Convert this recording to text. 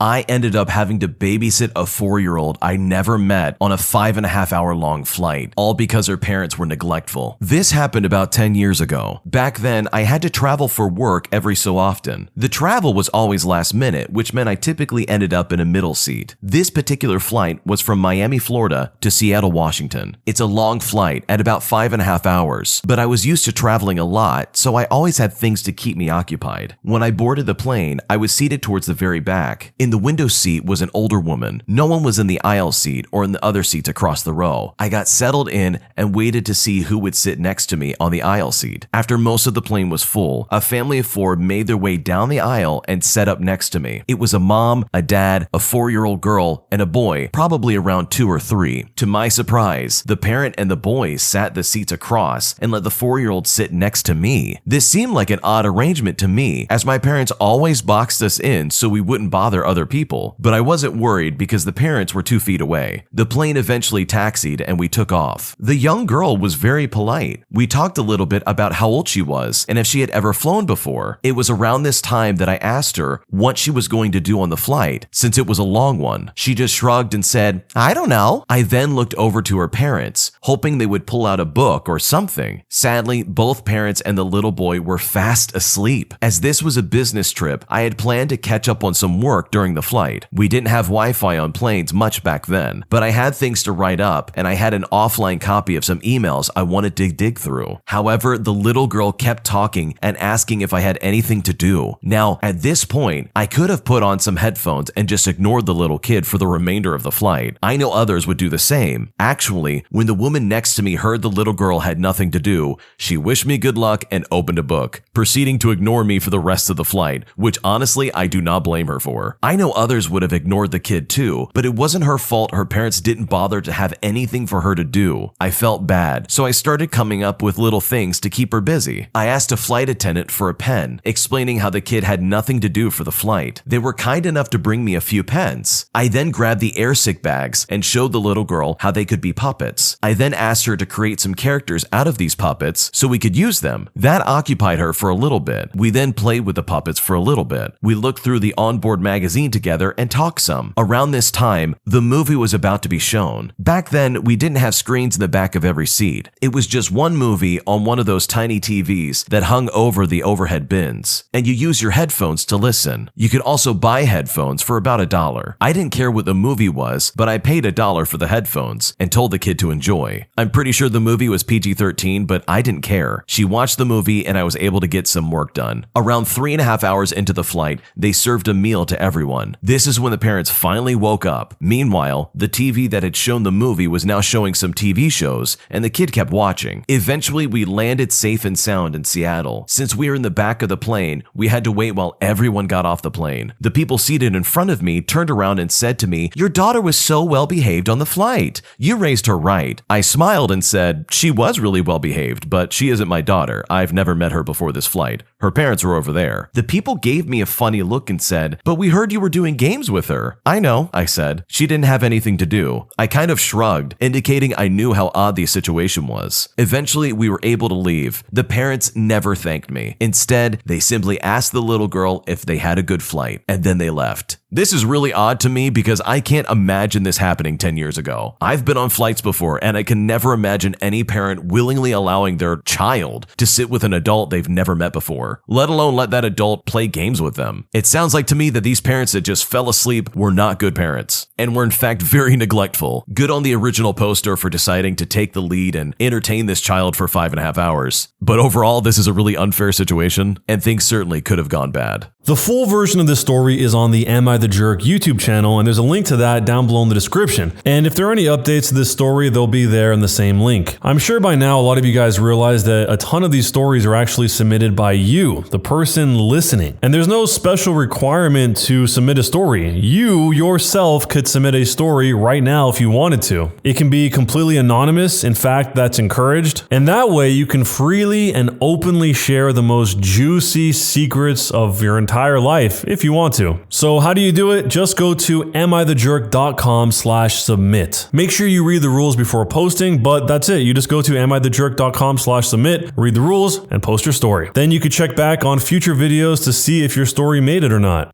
I ended up having to babysit a 4-year-old I never met on a 5.5-hour long flight, all because her parents were neglectful. This happened about 10 years ago. Back then, I had to travel for work every so often. The travel was always last minute, which meant I typically ended up in a middle seat. This particular flight was from Miami, Florida to Seattle, Washington. It's a long flight at about 5.5 hours, but I was used to traveling a lot, so I always had things to keep me occupied. When I boarded the plane, I was seated towards the very back. In the window seat was an older woman. No one was in the aisle seat or in the other seats across the row. I got settled in and waited to see who would sit next to me on the aisle seat. After most of the plane was full, a family of 4 made their way down the aisle and set up next to me. It was a mom, a dad, a 4-year-old girl, and a boy, probably around 2 or 3. To my surprise, the parent and the boy sat the seats across and let the 4-year-old sit next to me. This seemed like an odd arrangement to me, as my parents always boxed us in so we wouldn't bother other people, but I wasn't worried because the parents were 2 feet away. The plane eventually taxied and we took off. The young girl was very polite. We talked a little bit about how old she was and if she had ever flown before. It was around this time that I asked her what she was going to do on the flight, since it was a long one. She just shrugged and said, "I don't know." I then looked over to her parents, hoping they would pull out a book or something. Sadly, both parents and the little boy were fast asleep. As this was a business trip, I had planned to catch up on some work during the flight. We didn't have Wi-Fi on planes much back then, but I had things to write up and I had an offline copy of some emails I wanted to dig through. However, the little girl kept talking and asking if I had anything to do. Now, at this point, I could have put on some headphones and just ignored the little kid for the remainder of the flight. I know others would do the same. Actually, when the woman next to me heard the little girl had nothing to do, she wished me good luck and opened a book, proceeding to ignore me for the rest of the flight, which honestly I do not blame her for. I know others would have ignored the kid too, but it wasn't her fault her parents didn't bother to have anything for her to do. I felt bad, so I started coming up with little things to keep her busy. I asked a flight attendant for a pen, explaining how the kid had nothing to do for the flight. They were kind enough to bring me a few pens. I then grabbed the airsick bags and showed the little girl how they could be puppets. I then asked her to create some characters out of these puppets so we could use them. That occupied her for a little bit. We then played with the puppets for a little bit. We looked through the onboard magazine together and talked some. Around this time, the movie was about to be shown. Back then, we didn't have screens in the back of every seat. It was just one movie on one of those tiny TVs that hung over the overhead bins, and you use your headphones to listen. You could also buy headphones for about $1. I didn't care what the movie was, but I paid $1 for the headphones and told the kid to enjoy. I'm pretty sure the movie was PG-13, but I didn't care. She watched the movie and I was able to get some work done. Around 3.5 hours into the flight, they served a meal to everyone. This is when the parents finally woke up. Meanwhile, the TV that had shown the movie was now showing some TV shows, and the kid kept watching. Eventually, we landed safe and sound in Seattle. Since we were in the back of the plane, we had to wait while everyone got off the plane. The people seated in front of me turned around and said to me, "Your daughter was so well behaved on the flight. You raised her right." I smiled and said, "She was really well behaved, but she isn't my daughter. I've never met her before this flight. Her parents were over there." The people gave me a funny look and said, "But we heard you were doing games with her." "I know," I said. "She didn't have anything to do." I kind of shrugged, indicating I knew how odd the situation was. Eventually, we were able to leave. The parents never thanked me. Instead, they simply asked the little girl if they had a good flight, and then they left. This is really odd to me because I can't imagine this happening 10 years ago. I've been on flights before and I can never imagine any parent willingly allowing their child to sit with an adult they've never met before, let alone let that adult play games with them. It sounds like to me that these parents that just fell asleep were not good parents and were in fact very neglectful. Good on the original poster for deciding to take the lead and entertain this child for 5.5 hours. But overall, this is a really unfair situation and things certainly could have gone bad. The full version of this story is on the Am I the Jerk YouTube channel, and there's a link to that down below in the description. And if there are any updates to this story, they'll be there in the same link. I'm sure by now a lot of you guys realize that a ton of these stories are actually submitted by you, the person listening. And there's no special requirement to submit a story. You yourself could submit a story right now if you wanted to. It can be completely anonymous. In fact, that's encouraged. And that way you can freely and openly share the most juicy secrets of your entire life if you want to. So how do you do it? Just go to AmITheJerk.com/submit. Make sure you read the rules before posting, but that's it. You just go to AmITheJerk.com/submit, read the rules, and post your story. Then you can check back on future videos to see if your story made it or not.